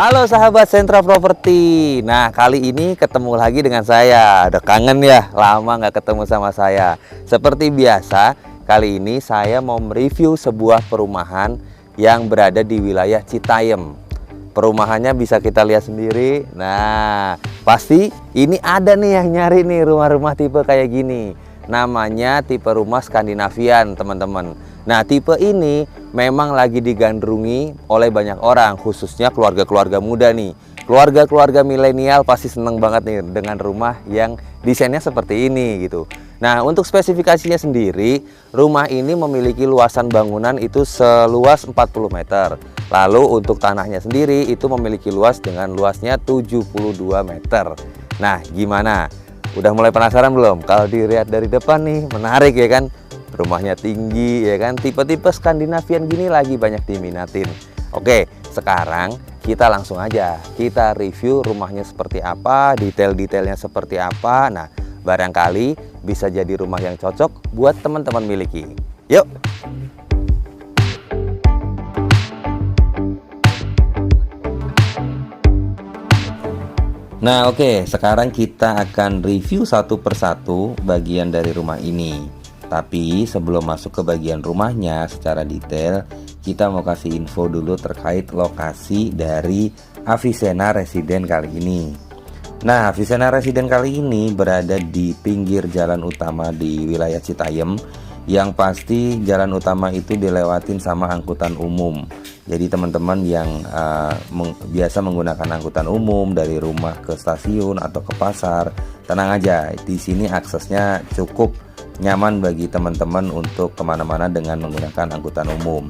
Halo sahabat Sentra Properti. Nah, kali ini ketemu lagi dengan saya. Udah kangen ya, lama nggak ketemu sama saya. Seperti biasa, kali ini saya mau mereview sebuah perumahan yang berada di wilayah Citayam. Perumahannya bisa kita lihat sendiri. Nah, pasti ini ada nih yang nyari nih rumah-rumah tipe kayak gini. Namanya tipe rumah Skandinavian, teman-teman. Nah, tipe ini memang lagi digandrungi oleh banyak orang, khususnya keluarga-keluarga muda nih. Keluarga-keluarga milenial pasti seneng banget nih dengan rumah yang desainnya seperti ini gitu. Nah, untuk spesifikasinya sendiri, rumah ini memiliki luasan bangunan itu seluas 40 meter. Lalu untuk tanahnya sendiri itu memiliki luas dengan luasnya 72 meter. Nah, gimana? Udah mulai penasaran belum? Kalau dilihat dari depan nih, menarik ya kan? Rumahnya tinggi ya kan, tipe-tipe Skandinavian gini lagi banyak diminatin. Oke, sekarang kita langsung aja kita review rumahnya seperti apa, detail-detailnya seperti apa. Nah, barangkali bisa jadi rumah yang cocok buat teman-teman miliki. Yuk. Nah, oke, sekarang kita akan review satu persatu bagian dari rumah ini. Tapi sebelum masuk ke bagian rumahnya secara detail, kita mau kasih info dulu terkait lokasi dari Avicenna Residen kali ini. Nah, Avicenna Residen kali ini berada di pinggir jalan utama di wilayah Citayam. Yang pasti jalan utama itu dilewatin sama angkutan umum. Jadi teman-teman yang biasa menggunakan angkutan umum dari rumah ke stasiun atau ke pasar, tenang aja, di sini aksesnya cukup nyaman bagi teman-teman untuk kemana-mana dengan menggunakan angkutan umum.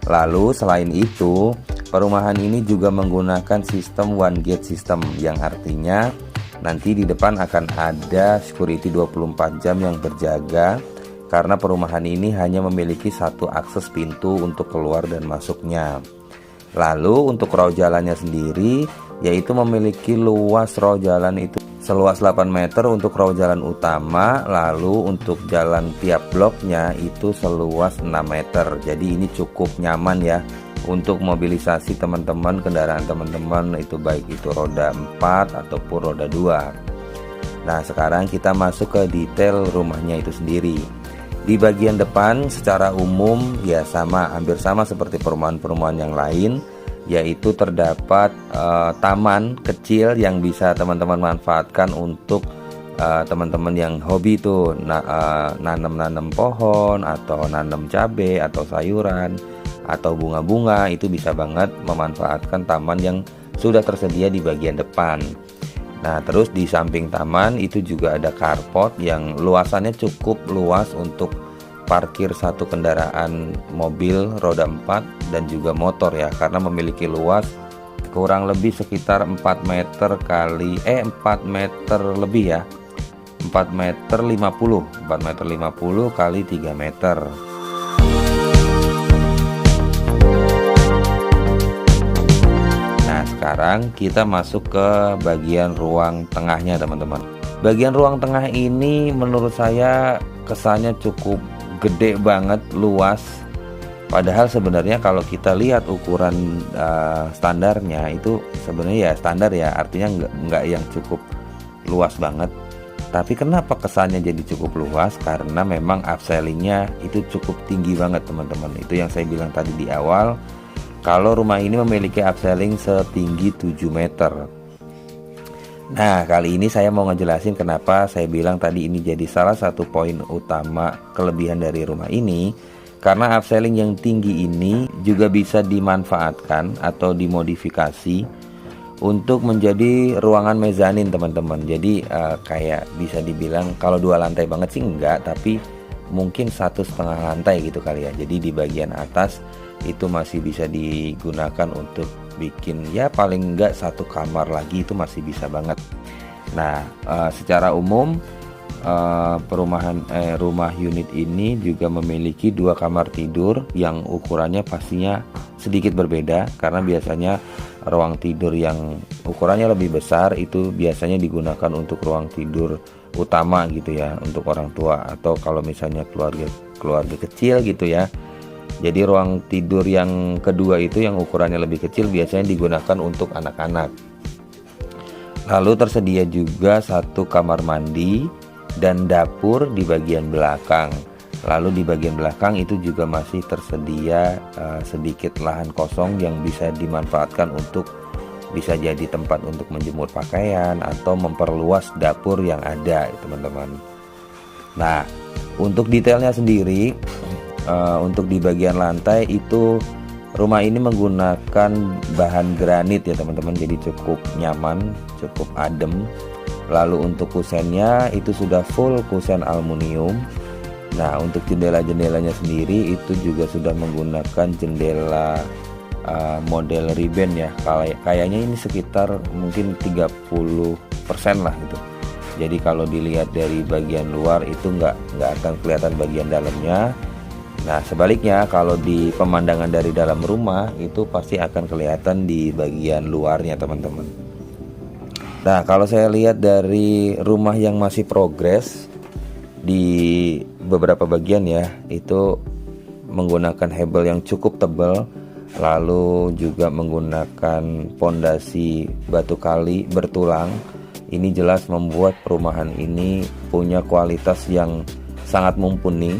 Lalu selain itu, perumahan ini juga menggunakan sistem one gate system, yang artinya nanti di depan akan ada security 24 jam yang berjaga, karena perumahan ini hanya memiliki satu akses pintu untuk keluar dan masuknya. Lalu untuk raw jalannya sendiri, yaitu memiliki luas raw jalan itu seluas 8 meter untuk raw jalan utama. Lalu untuk jalan tiap bloknya itu seluas 6 meter. Jadi ini cukup nyaman ya untuk mobilisasi teman-teman, kendaraan teman-teman, itu baik itu roda 4 ataupun roda 2. Nah, sekarang kita masuk ke detail rumahnya itu sendiri. Di bagian depan secara umum ya hampir sama seperti perumahan-perumahan yang lain, yaitu terdapat taman kecil yang bisa teman-teman manfaatkan untuk teman-teman yang hobi tuh nanam-nanam pohon atau nanam cabai atau sayuran atau bunga-bunga. Itu bisa banget memanfaatkan taman yang sudah tersedia di bagian depan. Nah, terus di samping taman itu juga ada carport yang luasannya cukup luas untuk parkir satu kendaraan mobil roda 4 dan juga motor ya, karena memiliki luas kurang lebih sekitar 4 meter kali 4 meter lebih ya, 4 meter 50 kali 3 meter. Nah, sekarang kita masuk ke bagian ruang tengahnya, teman-teman. Bagian ruang tengah ini menurut saya kesannya cukup gede banget, luas. Padahal sebenarnya kalau kita lihat ukuran standarnya itu sebenarnya ya standar ya, artinya nggak yang cukup luas banget. Tapi kenapa kesannya jadi cukup luas? Karena memang upsellingnya itu cukup tinggi banget, teman-teman. Itu yang saya bilang tadi di awal, kalau rumah ini memiliki upselling setinggi 7 meter. Nah, kali ini saya mau ngejelasin kenapa saya bilang tadi ini jadi salah satu poin utama kelebihan dari rumah ini. Karena upselling yang tinggi ini juga bisa dimanfaatkan atau dimodifikasi untuk menjadi ruangan mezanin, teman-teman. Jadi kayak bisa dibilang kalau 2 lantai banget sih enggak, tapi mungkin 1,5 lantai gitu kali ya. Jadi di bagian atas itu masih bisa digunakan untuk bikin ya paling enggak 1 kamar lagi, itu masih bisa banget. Nah, secara umum rumah unit ini juga memiliki 2 kamar tidur yang ukurannya pastinya sedikit berbeda, karena biasanya ruang tidur yang ukurannya lebih besar itu biasanya digunakan untuk ruang tidur utama gitu ya, untuk orang tua atau kalau misalnya keluarga kecil gitu ya. Jadi ruang tidur yang kedua itu yang ukurannya lebih kecil biasanya digunakan untuk anak-anak. Lalu tersedia juga satu kamar mandi dan dapur di bagian belakang. Lalu di bagian belakang itu juga masih tersedia sedikit lahan kosong yang bisa dimanfaatkan untuk bisa jadi tempat untuk menjemur pakaian atau memperluas dapur yang ada, teman-teman. Nah, untuk detailnya sendiri, untuk di bagian lantai itu rumah ini menggunakan bahan granit ya teman-teman, jadi cukup nyaman, cukup adem. Lalu untuk kusennya itu sudah full kusen aluminium. Nah, untuk jendela-jendelanya sendiri itu juga sudah menggunakan jendela model ribbon ya. Kayaknya ini sekitar mungkin 30% lah gitu. Jadi kalau dilihat dari bagian luar itu nggak akan kelihatan bagian dalamnya. Nah, sebaliknya kalau di pemandangan dari dalam rumah itu pasti akan kelihatan di bagian luarnya, teman-teman. Nah, kalau saya lihat dari rumah yang masih progres di beberapa bagian ya, itu menggunakan hebel yang cukup tebal, lalu juga menggunakan pondasi batu kali bertulang. Ini jelas membuat perumahan ini punya kualitas yang sangat mumpuni.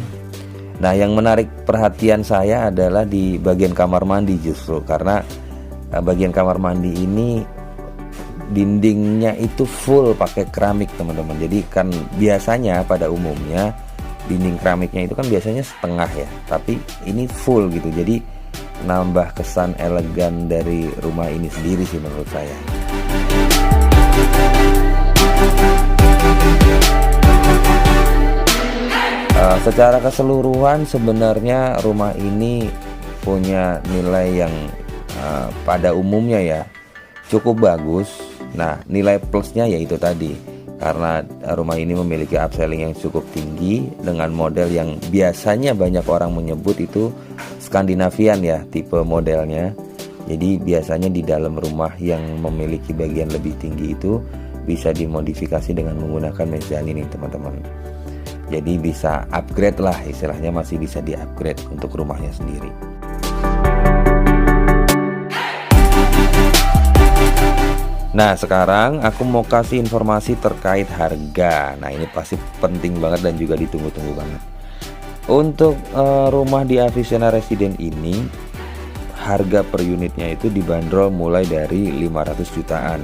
Nah, yang menarik perhatian saya adalah di bagian kamar mandi justru, karena bagian kamar mandi ini dindingnya itu full pakai keramik, teman-teman. Jadi kan biasanya pada umumnya dinding keramiknya itu kan biasanya setengah ya, tapi ini full gitu. Jadi nambah kesan elegan dari rumah ini sendiri sih menurut saya. Secara keseluruhan sebenarnya rumah ini punya nilai yang pada umumnya ya cukup bagus. Nah, nilai plusnya yaitu tadi, karena rumah ini memiliki upselling yang cukup tinggi dengan model yang biasanya banyak orang menyebut itu Skandinavian ya tipe modelnya. Jadi biasanya di dalam rumah yang memiliki bagian lebih tinggi itu bisa dimodifikasi dengan menggunakan mezanin ini, teman-teman. Jadi bisa upgrade lah, istilahnya masih bisa di-upgrade untuk rumahnya sendiri. Nah, sekarang aku mau kasih informasi terkait harga. Nah, ini pasti penting banget dan juga ditunggu-tunggu banget. Untuk rumah di Avicenna Residence ini, harga per unitnya itu dibanderol mulai dari 500 jutaan.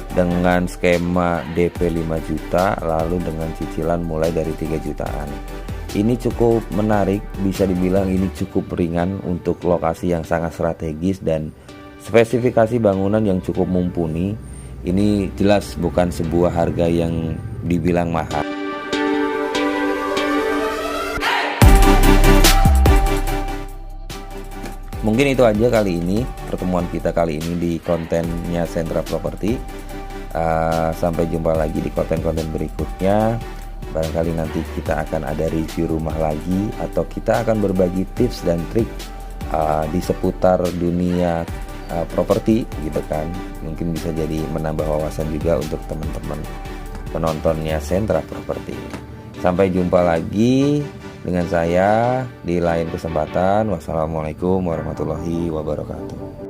Dengan skema DP 5 juta, lalu dengan cicilan mulai dari 3 jutaan. Ini cukup menarik, bisa dibilang ini cukup ringan untuk lokasi yang sangat strategis dan spesifikasi bangunan yang cukup mumpuni. Ini jelas bukan sebuah harga yang dibilang mahal. Mungkin itu aja kali ini, pertemuan kita kali ini di kontennya Sentra Property. Sampai jumpa lagi di konten-konten berikutnya. Barangkali nanti kita akan ada review rumah lagi, atau kita akan berbagi tips dan trik di seputar dunia properti gitu kan. Mungkin bisa jadi menambah wawasan juga untuk teman-teman penontonnya Sentra Properti. Sampai jumpa lagi dengan saya di lain kesempatan. Wassalamualaikum warahmatullahi wabarakatuh.